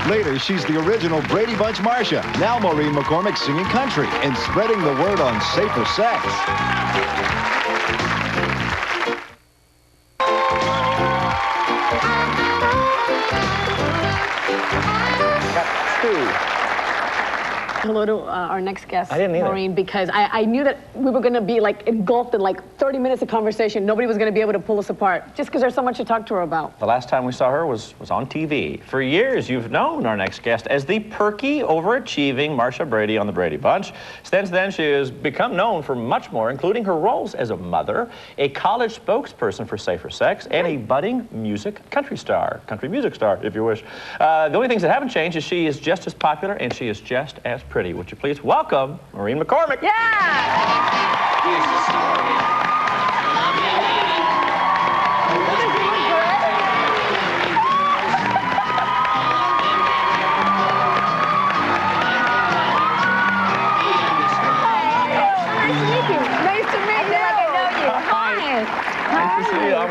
Later, she's the original Brady Bunch Marcia. Now Maureen McCormick singing country and spreading the word on safer sex. Got two. Hello to our next guest, I didn't either. Maureen, because I knew that we were going to be like engulfed in like 30 minutes of conversation. Nobody was going to be able to pull us apart, just because there's so much to talk to her about. The last time we saw her was on TV. For years, you've known our next guest as the perky, overachieving Marcia Brady on the Brady Bunch. Since then, she has become known for much more, including her roles as a mother, a college spokesperson for safer sex, and a budding country music star, if you wish. The only things that haven't changed is she is just as popular and she is just as pretty. Would you please welcome Maureen McCormick? Yeah! Here's the story.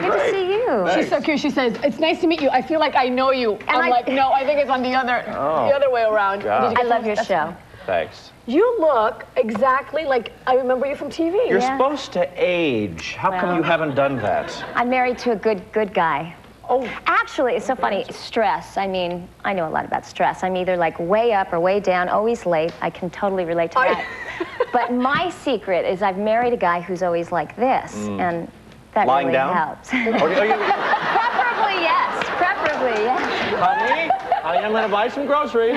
Good to see you. Thanks. She's so cute. She says, "It's nice to meet you. I feel like I know you." And I'm like, no, I think it's on the other way around. I love your show. Thanks. You look exactly like I remember you from TV. You're supposed to age. How come you haven't done that? I'm married to a good guy. Oh. Actually, it's so funny. Stress. I mean, I know a lot about stress. I'm either like way up or way down, always late. I can totally relate to that. But my secret is I've married a guy who's always like this, and that Lying really down? helps. Preferably, yes. Preferably, yes. Honey, I'm going to buy some groceries.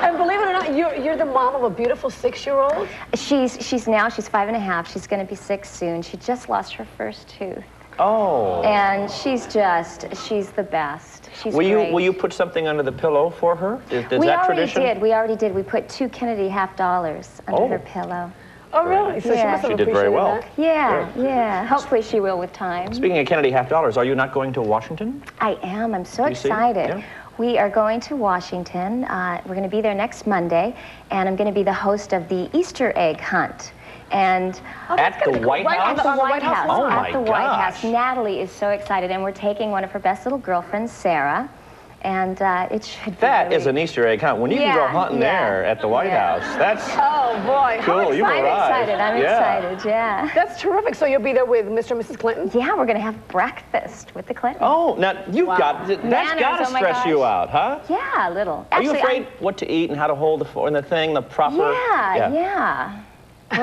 And believe it or not, you're the mom of a beautiful 6-year-old. She's 5.5. She's going to be 6 soon. She just lost her first tooth. Oh. And she's the best. She's great. Will you put something under the pillow for her? Is that tradition? We already did. We put 2 Kennedy $50 under her pillow. Oh, really? So she must have She did very appreciated well. that. Yeah. Hopefully she will with time. Speaking of Kennedy $50, are you not going to Washington? I am. I'm so DC? excited. Yeah. We are going to Washington. We're going to be there next Monday, and I'm going to be the host of the Easter egg hunt. And at the White House? At the White House. Oh, at my the White House. gosh. Natalie is so excited, and we're taking one of her best little girlfriends, Sarah. And it should be That really... is an Easter egg hunt. When you can go hunting there at the White House, that's Oh, boy. cool. You've I'm arrived. excited. I'm excited, yeah. That's terrific. So you'll be there with Mr. and Mrs. Clinton? Yeah, we're going to have breakfast with the Clintons. Oh, now you've got that's Manners, got to oh my stress you gosh. out, huh? Yeah, a little. Are you Actually, afraid what to eat and how to hold the phone, the thing, the proper? Yeah.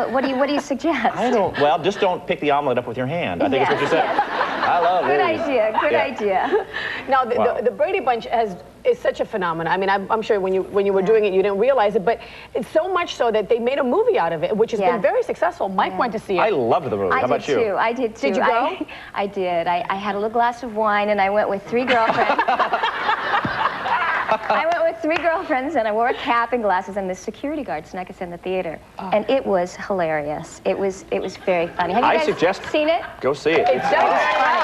What do you suggest? I don't. Well, just don't pick the omelet up with your hand. I think it's what you said. I love Good these. idea. Good idea. Now, the Brady Bunch is such a phenomenon. I mean, I'm sure when you were doing it, you didn't realize it, but it's so much so that they made a movie out of it, which has been very successful. Mike went to see it. I loved the movie. How about you? I did too. Did you go? I did. I had a little glass of wine, and I went with 3 girlfriends. I went with 3 girlfriends, and I wore a cap and glasses, and the security guard snuck us in the theater. And it was hilarious. It was very funny. Have you guys seen it? Go see it. It's definitely funny.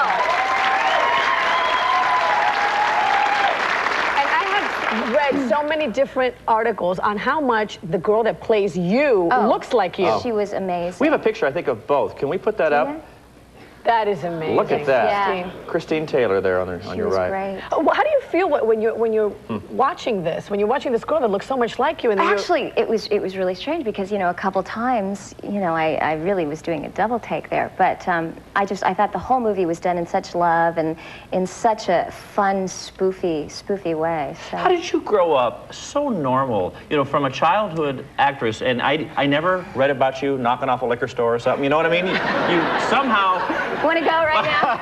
Read so many different articles on how much the girl that plays you looks like you. She was amazing. We have a picture, I think, of both. Can we put that up? That is amazing. Look at that. Yeah. Christine Taylor there on your right. Great. How do you feel when you're watching this? When you're watching this girl that looks so much like you? And Actually, it was really strange because, a couple times, I really was doing a double take there. But I thought the whole movie was done in such love and in such a fun, spoofy way. So. How did you grow up so normal? From a childhood actress, and I never read about you knocking off a liquor store or something. You know what I mean? You somehow. Want to go right now?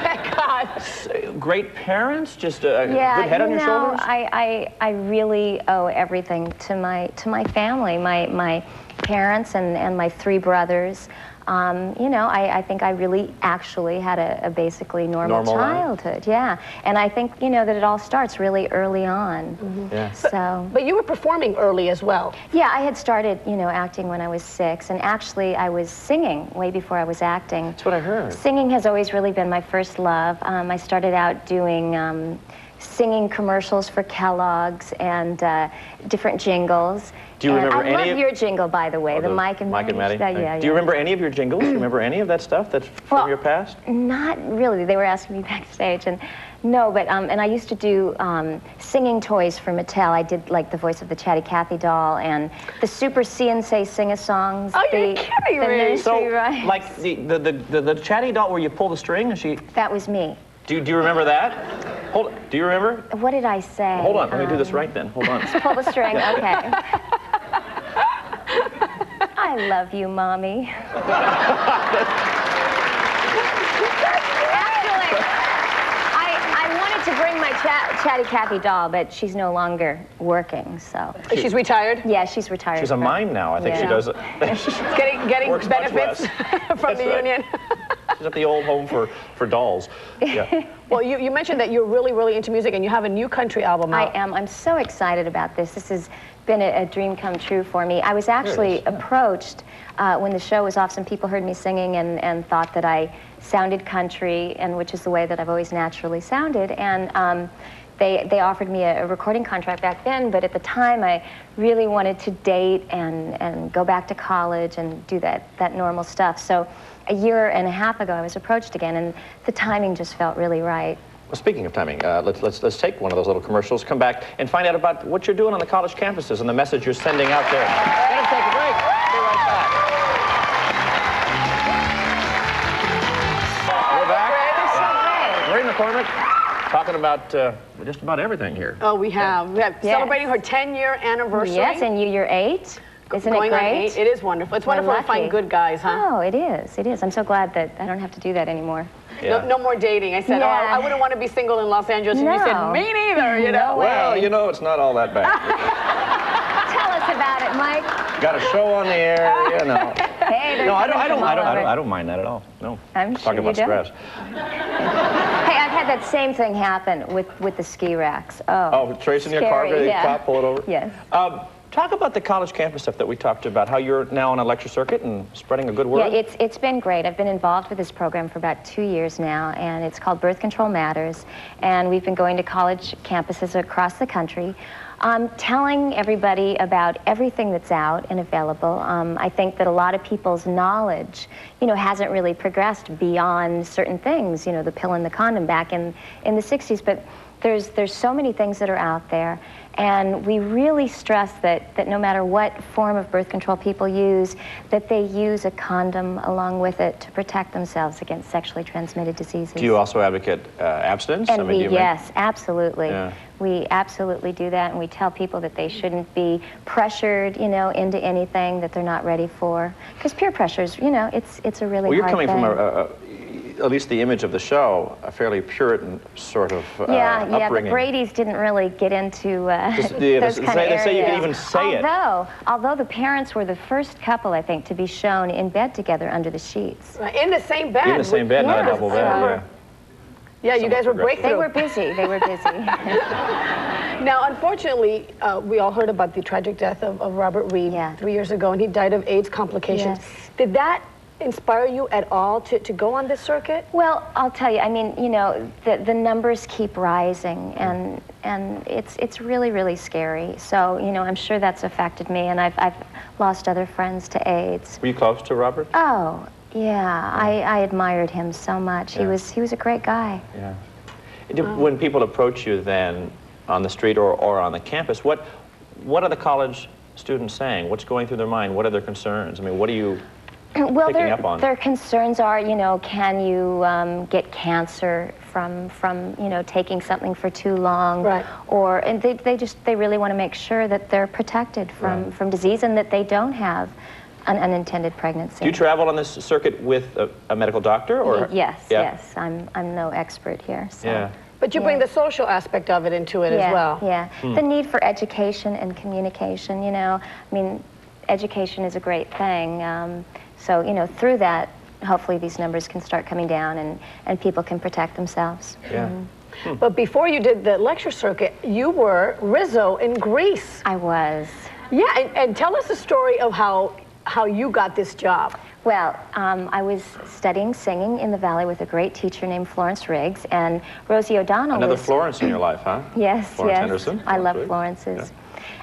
Thank God. Great parents, just a good head on your shoulders. I really owe everything to my family, my parents and my 3 brothers. I think I really actually had a basically normal childhood. Yeah, and I think that it all starts really early on. So. But you were performing early as well. Yeah, I had started acting when I was 6, and actually I was singing way before I was acting. That's what I heard. Singing has always really been my first love. I started out doing singing commercials for Kellogg's and different jingles. Do you remember any? I love your jingle, by the way, the Mike and Matty. Yeah. Do you remember any of your jingles? Do you remember any of that stuff that's from your past? Not really. They were asking me backstage, and no, but and I used to do singing toys for Mattel. I did like the voice of the Chatty Cathy doll and the Super C&Say sing-a-songs. Oh, you're kidding me! So, like the Chatty doll where you pull the string and she. That was me. Do you remember that? Do you remember? What did I say? Hold on, let me do this right then. Hold on. Pull the string. Okay. I love you, Mommy. Actually, I wanted to bring my Chatty Cathy doll, but she's no longer working, so. She's retired? Yeah, she's retired. She's a mime now. I think she does it. She's getting benefits from the union. She's at the old home for dolls. Yeah. Well, you mentioned that you're really, really into music, and you have a new country album out. I am. I'm so excited about this. This has been a dream come true for me. I was actually approached when the show was off. Some people heard me singing and thought that I sounded country, and which is the way that I've always naturally sounded. And they offered me a recording contract back then, but at the time I really wanted to date and go back to college and do that normal stuff. So a year and a half ago I was approached again, and the timing just felt really right. Well, speaking of timing, let's take one of those little commercials, come back and find out about what you're doing on the college campuses and the message you're sending out there. Let's take a break. Be right back. We're back. Maureen McCormick talking about just about everything here. Oh, we have. Yes. Celebrating her 10-year anniversary. Yes, and you're 8. Isn't it great? On 8. It is wonderful. It's wonderful to find good guys, huh? Oh, it is. It is. I'm so glad that I don't have to do that anymore. Yeah. No more dating. I said, oh, I wouldn't want to be single in Los Angeles. And you said, me neither, you know? Well, you know, it's not all that bad. Tell us about it, Mike. Got a show on the air, you know. Hey, no, I don't mind that at all. No. I'm sure talking about stress. Hey, I've had that same thing happen with the ski racks. Oh, tracing your car, cop, pull it over? Yes. Talk about the college campus stuff that we talked about, how you're now on a lecture circuit and spreading a good word. Yeah, it's been great. I've been involved with this program for about 2 years now, and it's called Birth Control Matters, and we've been going to college campuses across the country, telling everybody about everything that's out and available. I think that a lot of people's knowledge, you know, hasn't really progressed beyond certain things, you know, the pill and the condom back in the 60s, but there's so many things that are out there. And we really stress that no matter what form of birth control people use, that they use a condom along with it to protect themselves against sexually transmitted diseases. Do you also advocate abstinence? And yes, absolutely. Yeah. We absolutely do that, and we tell people that they shouldn't be pressured, you know, into anything that they're not ready for. Because peer pressures, you know, it's a really hard thing. Well, you're coming from at least the image of the show, a fairly Puritan sort of upbringing. The Bradys didn't really get into those kind of areas. They say you can even say it. Although the parents were the first couple, I think, to be shown in bed together under the sheets. In the same bed? In the same bed, not a double bed, yeah. Yeah, you guys were breakthrough. They were busy. They were busy. Now, unfortunately, we all heard about the tragic death of Robert Reed 3 years ago, and he died of AIDS complications. Yes. Did that inspire you at all to go on this circuit? Well, I'll tell you, I mean, you know, the numbers keep rising, and it's really, really scary. So, you know, I'm sure that's affected me, and I've lost other friends to AIDS. Were you close to Robert? Oh, yeah. I admired him so much. Yeah. He was a great guy. Yeah. When people approach you then on the street or on the campus, what are the college students saying? What's going through their mind? What are their concerns? I mean, what are you picking up on? Their concerns are, you know, can you get cancer from you know, taking something for too long? Right. And they really want to make sure that they're protected from disease and that they don't have an unintended pregnancy. Do you travel on this circuit with a medical doctor, or? Yes, yes. I'm no expert here. So. Yeah. But you bring the social aspect of it into it as well. Yeah. The need for education and communication. You know, I mean, education is a great thing. So, you know, through that, hopefully these numbers can start coming down and people can protect themselves. Yeah. But before you did the lecture circuit, you were Rizzo in Grease. I was. Yeah, and tell us the story of how you got this job. Well, I was studying singing in the Valley with a great teacher named Florence Riggs, and Rosie O'Donnell Another was... Florence in your life, huh? Yes, Florence yes. Henderson. I love Riggs. Florence's.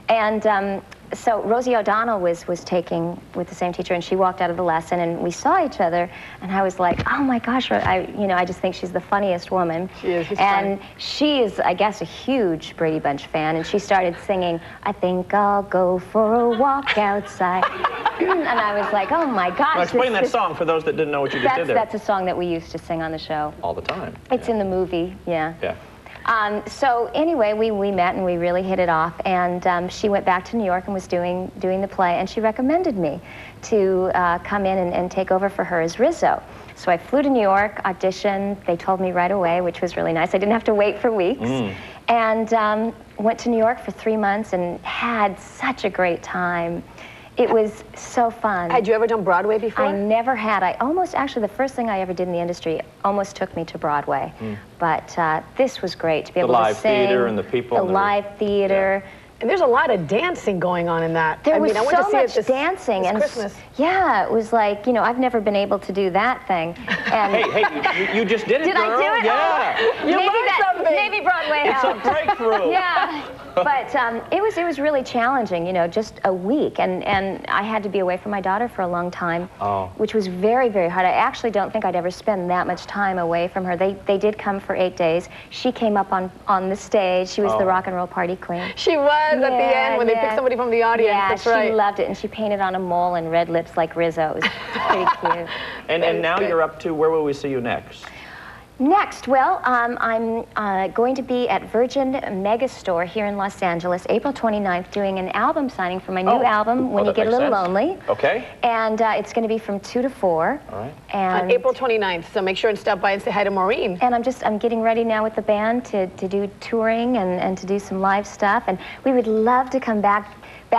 Yeah. And so Rosie O'Donnell was taking with the same teacher, and she walked out of the lesson, and we saw each other, and I was like, oh my gosh, I just think she's the funniest woman. She is. She's and fun. she is, I guess, a huge Brady Bunch fan, and she started singing, I think I'll go for a walk outside. And I was like, oh my gosh. Now explain that song for those that didn't know what you just did there. That's a song that we used to sing on the show. All the time. It's in the movie, yeah. Yeah. So anyway, we met and we really hit it off, and she went back to New York and was doing the play, and she recommended me to come in and take over for her as Rizzo. So I flew to New York, auditioned, they told me right away, which was really nice. I didn't have to wait for weeks. And went to New York for 3 months and had such a great time. It was so fun. Had you ever done Broadway before? I never had. Actually, the first thing I ever did in the industry almost took me to Broadway. But this was great to be able to sing. The live theater and the people. The live theater. Yeah. And there's a lot of dancing going on in that. There was I went so to see much it this dancing. This and Christmas. Yeah, it was like, I've never been able to do that thing. And hey, you just did it, did girl. I do it? Yeah. You learned something. Maybe Broadway It's helped. a breakthrough. Yeah. But it was really challenging, just a week, and I had to be away from my daughter for a long time, which was very, very hard. I actually don't think I'd ever spend that much time away from her. They did come for 8 days. She came up on the stage. She was the rock and roll party queen. She was at the end when they picked somebody from the audience. Yeah, That's right. she loved it, and she painted on a mole and red lips like Rizzo. It was pretty cute. And now you're up to, where will we see you next? Next, well, I'm going to be at Virgin Megastore here in Los Angeles, April 29th, doing an album signing for my new album, When You Get a Little Lonely. Okay. And it's going to be from 2 to 4. All right. And on April 29th, so make sure and stop by and say hi to Maureen. And I'm getting ready now with the band to do touring and to do some live stuff. And we would love to come back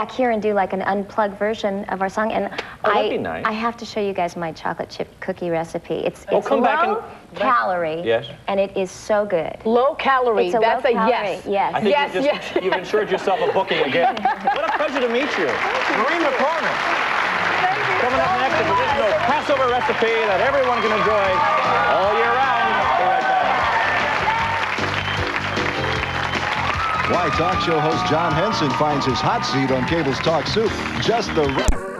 here and do like an unplugged version of our song. And that'd be nice. I have to show you guys my chocolate chip cookie recipe. It's come back low calorie, yes, and it is so good. Low calorie. It's a That's low a calorie, yes. Yes. I think Yes. you've ensured yourself a booking again. What a pleasure to meet you. Maureen McCormick. Coming up next, a traditional Passover recipe that everyone can enjoy all year round. Be right back. Why talk show host John Henson finds his hot seat on cable's Talk Soup just the right...